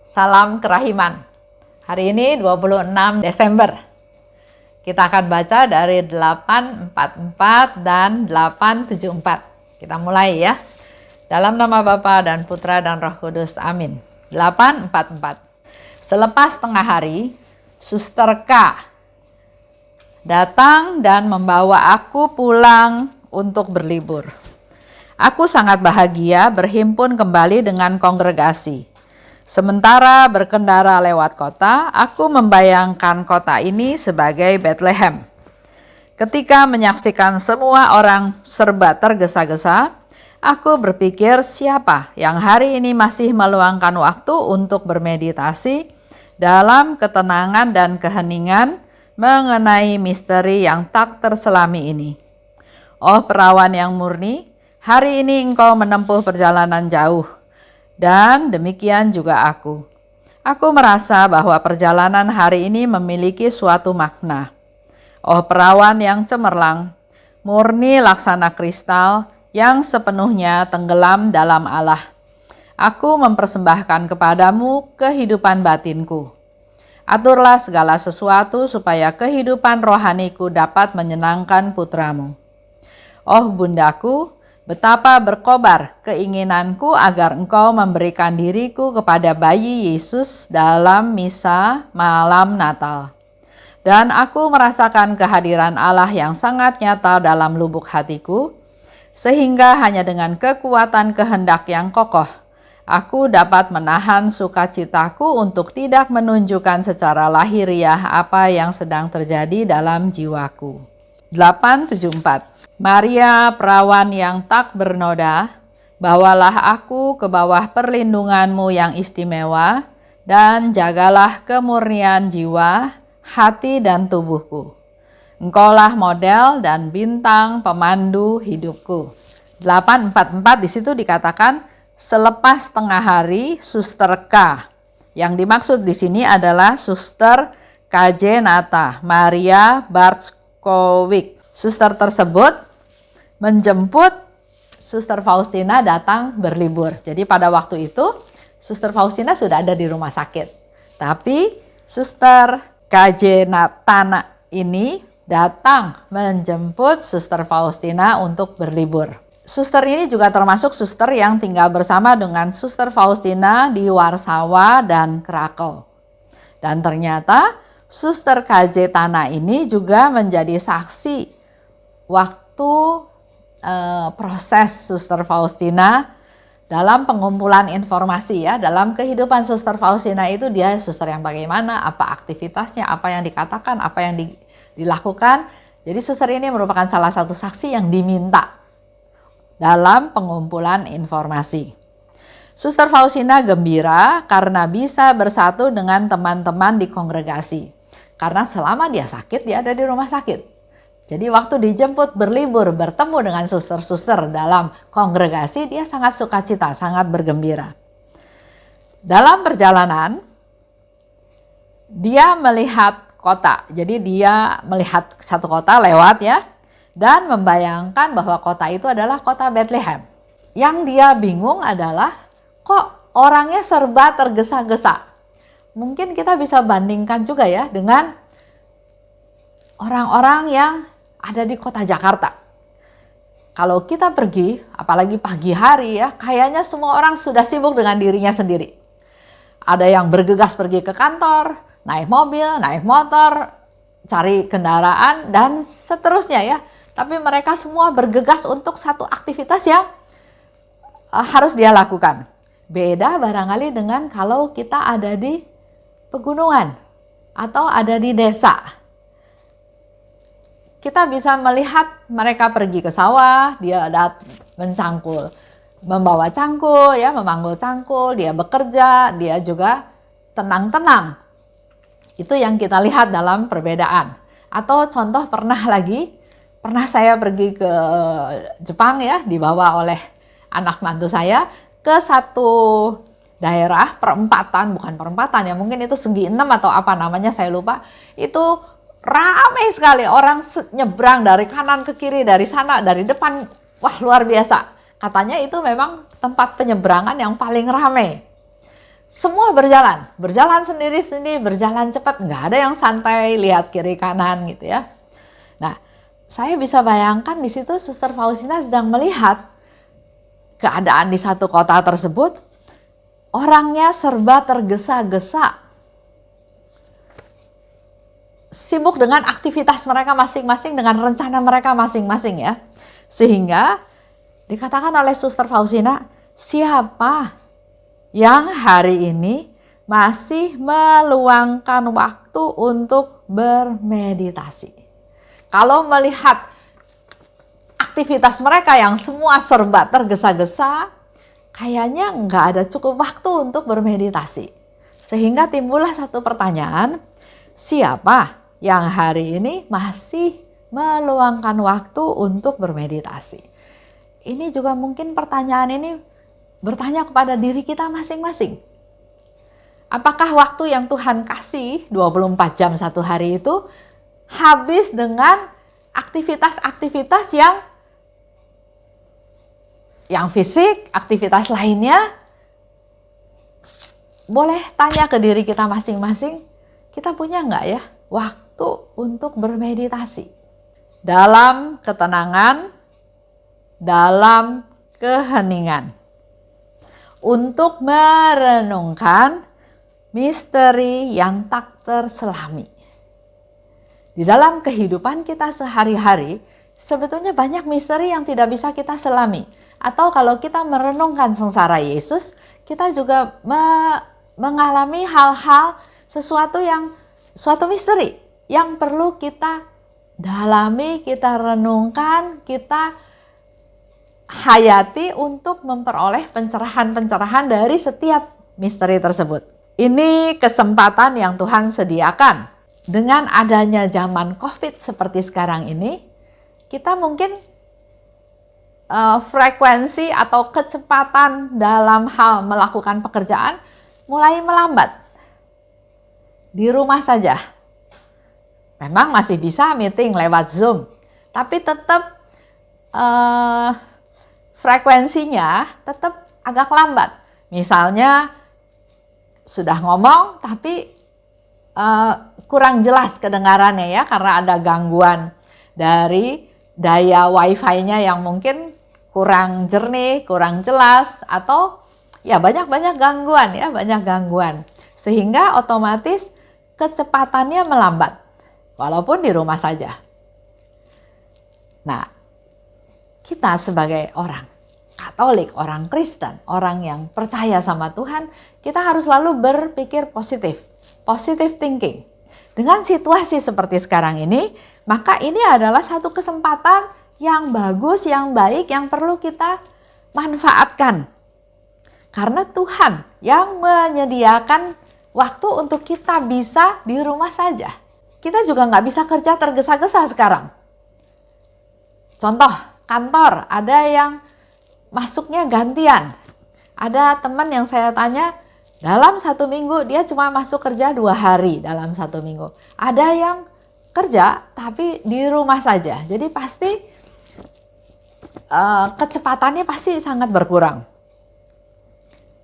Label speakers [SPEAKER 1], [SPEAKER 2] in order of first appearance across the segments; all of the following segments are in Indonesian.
[SPEAKER 1] Salam kerahiman. Hari ini 26 Desember. Kita akan baca dari 844 dan 874. Kita mulai ya. Dalam nama Bapa dan Putra dan Roh Kudus. Amin. 844. Selepas tengah hari, Suster K datang dan membawa aku pulang untuk berlibur. Aku sangat bahagia berhimpun kembali dengan kongregasi. Sementara berkendara lewat kota, aku membayangkan kota ini sebagai Bethlehem. Ketika menyaksikan semua orang serba tergesa-gesa, aku berpikir siapa yang hari ini masih meluangkan waktu untuk bermeditasi dalam ketenangan dan keheningan mengenai misteri yang tak terselami ini. Oh perawan yang murni, hari ini engkau menempuh perjalanan jauh. Dan demikian juga aku. Aku merasa bahwa perjalanan hari ini memiliki suatu makna. Oh perawan yang cemerlang, murni laksana kristal yang sepenuhnya tenggelam dalam Allah. Aku mempersembahkan kepadamu kehidupan batinku. Aturlah segala sesuatu supaya kehidupan rohaniku dapat menyenangkan putramu. Oh bundaku, betapa berkobar keinginanku agar engkau memberikan diriku kepada bayi Yesus dalam misa malam Natal. Dan aku merasakan kehadiran Allah yang sangat nyata dalam lubuk hatiku, sehingga hanya dengan kekuatan kehendak yang kokoh, aku dapat menahan sukacitaku untuk tidak menunjukkan secara lahiriah apa yang sedang terjadi dalam jiwaku. 874. Maria perawan yang tak bernoda, bawalah aku ke bawah perlindunganmu yang istimewa dan jagalah kemurnian jiwa, hati dan tubuhku. Engkaulah model dan bintang pemandu hidupku. 844 di situ dikatakan selepas tengah hari Suster K. Yang dimaksud di sini adalah Suster KJ Nata Maria Bartschowik. Suster tersebut menjemput Suster Faustina datang berlibur. Jadi pada waktu itu Suster Faustina sudah ada di rumah sakit. Tapi Suster KJ Natana ini datang menjemput Suster Faustina untuk berlibur. Suster ini juga termasuk suster yang tinggal bersama dengan Suster Faustina di Warsawa dan Krakow. Dan ternyata Suster KJ Tana ini juga menjadi saksi waktu proses Suster Faustina dalam pengumpulan informasi ya. Dalam kehidupan Suster Faustina itu dia suster yang bagaimana, apa aktivitasnya, apa yang dikatakan, apa yang dilakukan. Jadi suster ini merupakan salah satu saksi yang diminta dalam pengumpulan informasi. Suster Faustina gembira karena bisa bersatu dengan teman-teman di kongregasi. Karena selama dia sakit, dia ada di rumah sakit. Jadi waktu dijemput berlibur bertemu dengan suster-suster dalam kongregasi, dia sangat sukacita, sangat bergembira. Dalam perjalanan, dia melihat kota. Jadi dia melihat satu kota lewat ya, dan membayangkan bahwa kota itu adalah kota Bethlehem. Yang dia bingung adalah kok orangnya serba tergesa-gesa. Mungkin kita bisa bandingkan juga ya dengan orang-orang yang ada di kota Jakarta. Kalau kita pergi, apalagi pagi hari ya, kayaknya semua orang sudah sibuk dengan dirinya sendiri. Ada yang bergegas pergi ke kantor, naik mobil, naik motor, cari kendaraan, dan seterusnya ya. Tapi mereka semua bergegas untuk satu aktivitas yang harus dia lakukan. Beda barangkali dengan kalau kita ada di pegunungan atau ada di desa. Kita bisa melihat mereka pergi ke sawah, dia mencangkul, membawa cangkul, ya, memanggul cangkul, dia bekerja, dia juga tenang-tenang. Itu yang kita lihat dalam perbedaan. Atau contoh pernah saya pergi ke Jepang ya, dibawa oleh anak mantu saya ke satu daerah bukan perempatan ya, mungkin itu segi 6 atau apa namanya saya lupa. Itu ramai sekali orang nyebrang dari kanan ke kiri, dari sana, dari depan. Wah luar biasa. Katanya itu memang tempat penyeberangan yang paling ramai. Semua berjalan sendiri-sendiri, berjalan cepat, nggak ada yang santai lihat kiri kanan gitu ya. Nah, saya bisa bayangkan di situ Suster Faustina sedang melihat keadaan di satu kota tersebut, orangnya serba tergesa-gesa, sibuk dengan aktivitas mereka masing-masing, dengan rencana mereka masing-masing ya. Sehingga dikatakan oleh Suster Faustina, siapa yang hari ini masih meluangkan waktu untuk bermeditasi? Kalau melihat aktivitas mereka yang semua serba tergesa-gesa, kayaknya nggak ada cukup waktu untuk bermeditasi. Sehingga timbullah satu pertanyaan, siapa yang hari ini masih meluangkan waktu untuk bermeditasi? Ini juga mungkin pertanyaan ini bertanya kepada diri kita masing-masing. Apakah waktu yang Tuhan kasih 24 jam satu hari itu habis dengan aktivitas-aktivitas yang fisik, aktivitas lainnya? Boleh tanya ke diri kita masing-masing, kita punya nggak ya waktu untuk bermeditasi? Dalam ketenangan, dalam keheningan. Untuk merenungkan misteri yang tak terselami. Di dalam kehidupan kita sehari-hari, sebetulnya banyak misteri yang tidak bisa kita selami. Atau kalau kita merenungkan sengsara Yesus, kita juga mengalami hal-hal suatu misteri yang perlu kita dalami, kita renungkan, kita hayati untuk memperoleh pencerahan-pencerahan dari setiap misteri tersebut. Ini kesempatan yang Tuhan sediakan. Dengan adanya zaman COVID seperti sekarang ini, kita mungkin frekuensi atau kecepatan dalam hal melakukan pekerjaan mulai melambat. Di rumah saja. Memang masih bisa meeting lewat Zoom, tapi tetap frekuensinya tetap agak lambat. Misalnya sudah ngomong tapi kurang jelas kedengarannya ya, karena ada gangguan dari daya wifi-nya yang mungkin kurang jernih, kurang jelas, atau ya banyak gangguan. Sehingga otomatis kecepatannya melambat walaupun di rumah saja. Nah, kita sebagai orang Katolik, orang Kristen, orang yang percaya sama Tuhan, kita harus selalu berpikir positif thinking. Dengan situasi seperti sekarang ini, maka ini adalah satu kesempatan yang bagus, yang baik, yang perlu kita manfaatkan. Karena Tuhan yang menyediakan waktu untuk kita bisa di rumah saja. Kita juga nggak bisa kerja tergesa-gesa sekarang. Contoh, kantor ada yang masuknya gantian. Ada teman yang saya tanya, dalam 1 minggu dia cuma masuk kerja 2 hari dalam 1 minggu. Ada yang kerja tapi di rumah saja. Jadi pasti kecepatannya pasti sangat berkurang.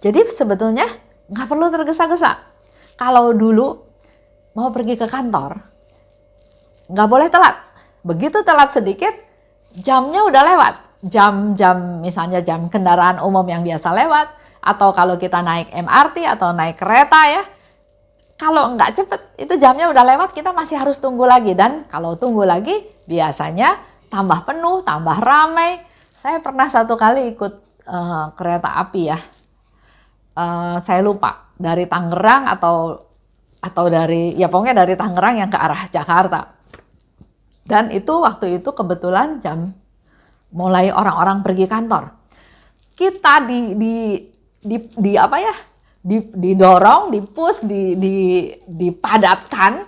[SPEAKER 1] Jadi sebetulnya nggak perlu tergesa-gesa. Kalau dulu mau pergi ke kantor, nggak boleh telat. Begitu telat sedikit, jamnya udah lewat. Jam misalnya jam kendaraan umum yang biasa lewat, atau kalau kita naik MRT atau naik kereta ya, kalau nggak cepet itu jamnya udah lewat, kita masih harus tunggu lagi. Dan kalau tunggu lagi biasanya tambah penuh, tambah ramai. Saya pernah satu kali ikut kereta api ya, saya lupa dari Tangerang atau dari, ya pokoknya dari Tangerang yang ke arah Jakarta. Dan itu waktu itu kebetulan jam mulai orang-orang pergi kantor. Kita didorong, dipush, dipadatkan.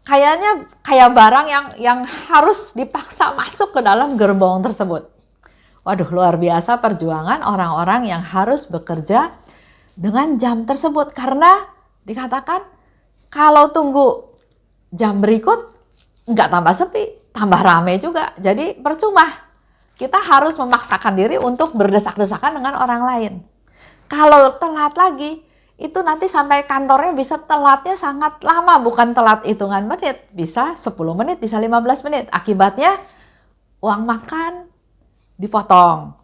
[SPEAKER 1] Kayaknya kayak barang yang harus dipaksa masuk ke dalam gerbong tersebut. Waduh, luar biasa perjuangan orang-orang yang harus bekerja dengan jam tersebut. Karena dikatakan kalau tunggu jam berikut nggak tambah sepi, tambah rame juga. Jadi percuma. Kita harus memaksakan diri untuk berdesak-desakan dengan orang lain. Kalau telat lagi, itu nanti sampai kantornya bisa telatnya sangat lama, bukan telat hitungan menit, bisa 10 menit, bisa 15 menit. Akibatnya uang makan dipotong,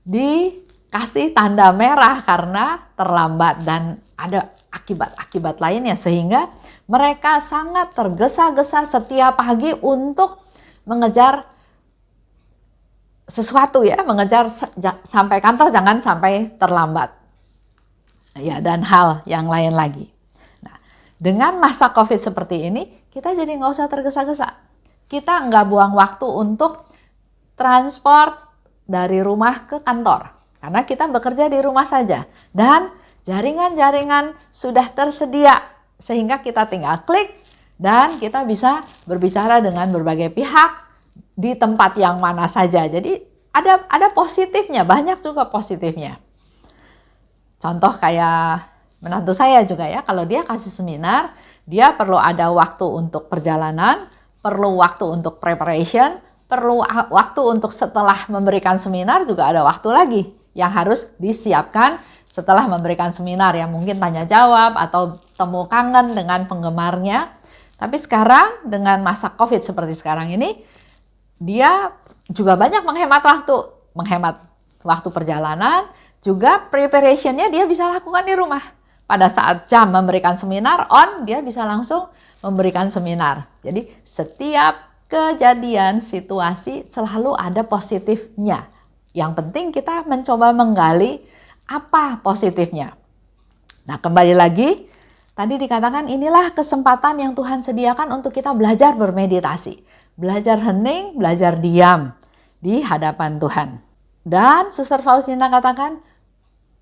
[SPEAKER 1] dikasih tanda merah karena terlambat, dan ada akibat-akibat lainnya sehingga mereka sangat tergesa-gesa setiap pagi untuk mengejar sesuatu ya, mengejar sampai kantor, jangan sampai terlambat. Ya, dan hal yang lain lagi. Nah, dengan masa COVID seperti ini, kita jadi nggak usah tergesa-gesa. Kita nggak buang waktu untuk transport dari rumah ke kantor, karena kita bekerja di rumah saja. Dan jaringan-jaringan sudah tersedia, sehingga kita tinggal klik dan kita bisa berbicara dengan berbagai pihak di tempat yang mana saja. Jadi ada positifnya, banyak juga positifnya. Contoh kayak menantu saya juga ya, kalau dia kasih seminar, dia perlu ada waktu untuk perjalanan, perlu waktu untuk preparation, perlu waktu untuk setelah memberikan seminar juga ada waktu lagi yang harus disiapkan setelah memberikan seminar, yang mungkin tanya jawab atau temu kangen dengan penggemarnya. Tapi sekarang dengan masa COVID seperti sekarang ini, dia juga banyak menghemat waktu perjalanan, juga preparationnya dia bisa lakukan di rumah. Pada saat jam memberikan seminar on, dia bisa langsung memberikan seminar. Jadi setiap kejadian, situasi selalu ada positifnya. Yang penting kita mencoba menggali apa positifnya. Nah, kembali lagi, tadi dikatakan inilah kesempatan yang Tuhan sediakan untuk kita belajar bermeditasi. Belajar hening, belajar diam di hadapan Tuhan. Dan Suster Faustina katakan,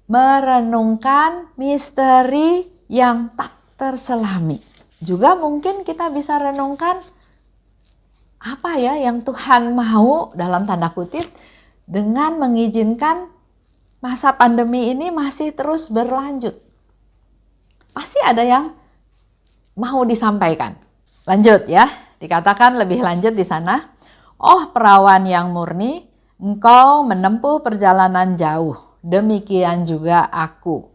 [SPEAKER 1] merenungkan misteri yang tak terselami. Juga mungkin kita bisa renungkan apa ya yang Tuhan mau dalam tanda kutip dengan mengizinkan masa pandemi ini masih terus berlanjut. Pasti ada yang mau disampaikan. Lanjut ya, dikatakan lebih lanjut di sana. Oh perawan yang murni, engkau menempuh perjalanan jauh. Demikian juga aku.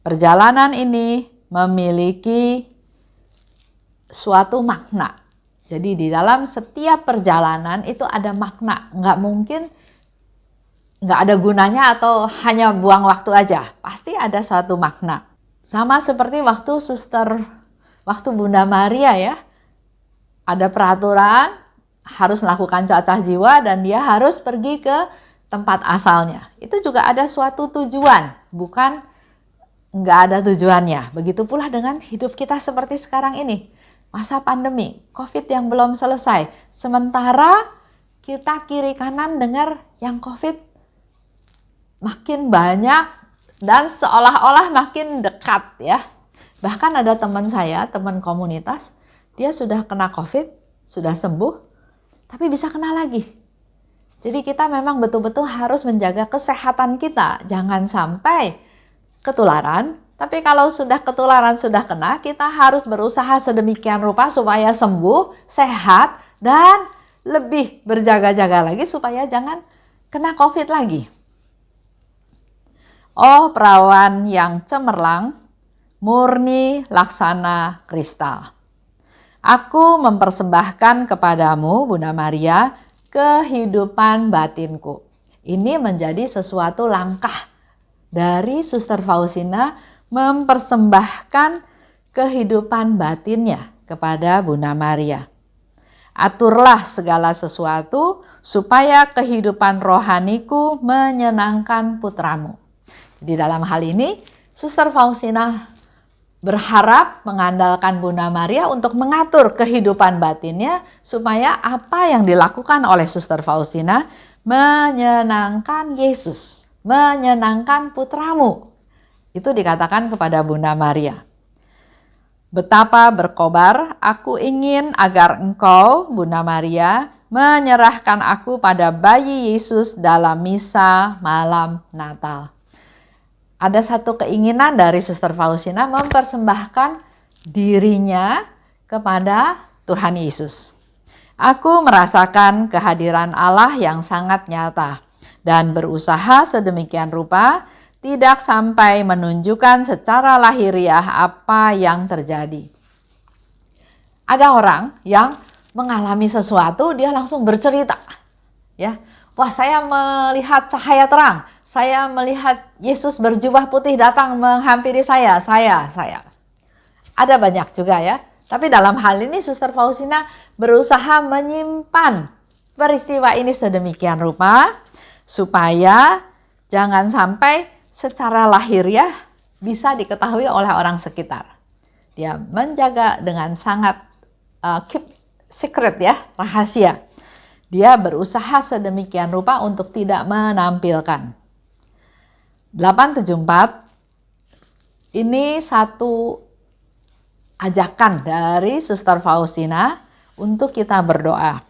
[SPEAKER 1] Perjalanan ini memiliki suatu makna. Jadi di dalam setiap perjalanan itu ada makna. Nggak ada gunanya atau hanya buang waktu aja. Pasti ada suatu makna. Sama seperti waktu Bunda Maria ya. Ada peraturan harus melakukan cacah jiwa dan dia harus pergi ke tempat asalnya. Itu juga ada suatu tujuan, bukan nggak ada tujuannya. Begitu pula dengan hidup kita seperti sekarang ini. Masa pandemi, COVID yang belum selesai. Sementara kita kiri kanan dengar yang COVID makin banyak dan seolah-olah makin dekat ya. Bahkan ada teman saya, teman komunitas, dia sudah kena COVID, sudah sembuh, tapi bisa kena lagi. Jadi kita memang betul-betul harus menjaga kesehatan kita. Jangan sampai ketularan. Tapi kalau sudah ketularan, sudah kena, kita harus berusaha sedemikian rupa supaya sembuh, sehat, dan lebih berjaga-jaga lagi supaya jangan kena COVID lagi. Oh perawan yang cemerlang, murni laksana kristal. Aku mempersembahkan kepadamu, Bunda Maria, kehidupan batinku. Ini menjadi sesuatu langkah dari Suster Faustina mempersembahkan kehidupan batinnya kepada Bunda Maria. Aturlah segala sesuatu supaya kehidupan rohaniku menyenangkan putramu. Jadi dalam hal ini Suster Faustina berharap mengandalkan Bunda Maria untuk mengatur kehidupan batinnya supaya apa yang dilakukan oleh Suster Faustina menyenangkan Yesus, menyenangkan putramu. Itu dikatakan kepada Bunda Maria. Betapa berkobar aku ingin agar engkau, Bunda Maria, menyerahkan aku pada bayi Yesus dalam misa malam Natal. Ada satu keinginan dari Suster Faustina mempersembahkan dirinya kepada Tuhan Yesus. Aku merasakan kehadiran Allah yang sangat nyata dan berusaha sedemikian rupa tidak sampai menunjukkan secara lahiriah apa yang terjadi. Ada orang yang mengalami sesuatu, dia langsung bercerita. Ya, wah, saya melihat cahaya terang, saya melihat Yesus berjubah putih datang menghampiri saya. Ada banyak juga ya. Tapi dalam hal ini Suster Faustina berusaha menyimpan peristiwa ini sedemikian rupa supaya jangan sampai secara lahiriah bisa diketahui oleh orang sekitar. Dia menjaga dengan sangat keep secret ya, rahasia. Dia berusaha sedemikian rupa untuk tidak menampilkan. 874 ini satu ajakan dari Suster Faustina untuk kita berdoa.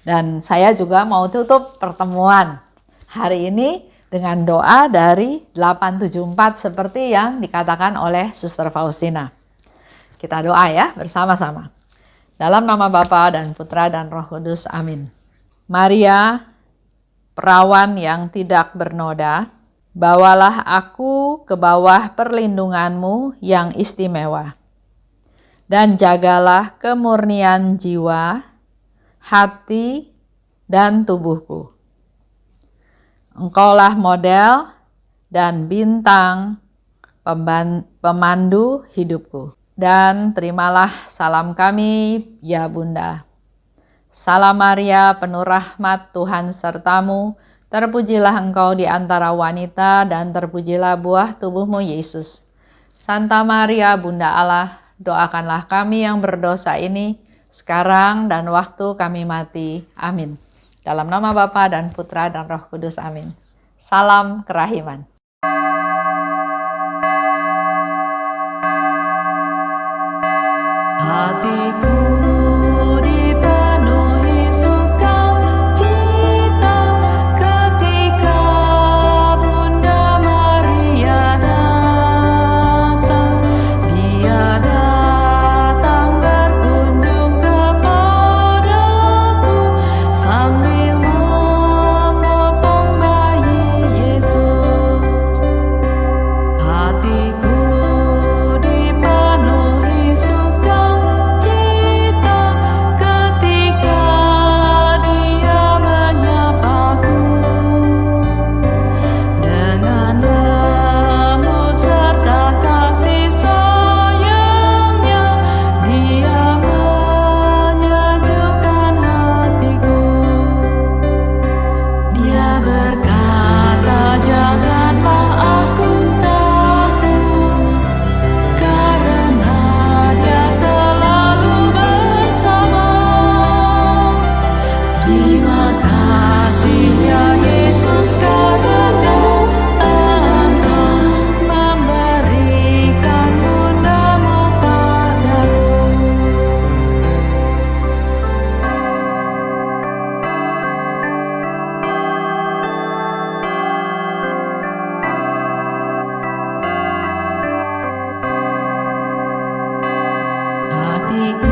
[SPEAKER 1] Dan saya juga mau tutup pertemuan hari ini dengan doa dari 874 seperti yang dikatakan oleh Suster Faustina. Kita doa ya bersama-sama. Dalam nama Bapa dan Putra dan Roh Kudus, amin. Maria, perawan yang tidak bernoda, bawalah aku ke bawah perlindunganmu yang istimewa. Dan jagalah kemurnian jiwa, hati, dan tubuhku. Engkaulah model dan bintang pemandu hidupku. Dan terimalah salam kami, ya Bunda. Salam Maria, penuh rahmat, Tuhan sertamu. Terpujilah engkau di antara wanita dan terpujilah buah tubuhmu, Yesus. Santa Maria, Bunda Allah, doakanlah kami yang berdosa ini, sekarang dan waktu kami mati. Amin. Dalam nama Bapa dan Putra dan Roh Kudus. Amin. Salam kerahiman.
[SPEAKER 2] Hatiku dipenuhi sukacita ketika Bunda Maria datang. Dia datang berkunjung kepadaku sambil memopong bayi Yesus. Hatiku dipenuhi sukacita ketika Dia menyapaku. Dengan lembut serta kasih sayangnya, Dia menyejukkan hatiku. Dia berkata, janganlah aku takut, karena Dia selalu bersama. Terima kasih ya Yesus, karena Engkau memberikan Bundamu padaku. Hatiku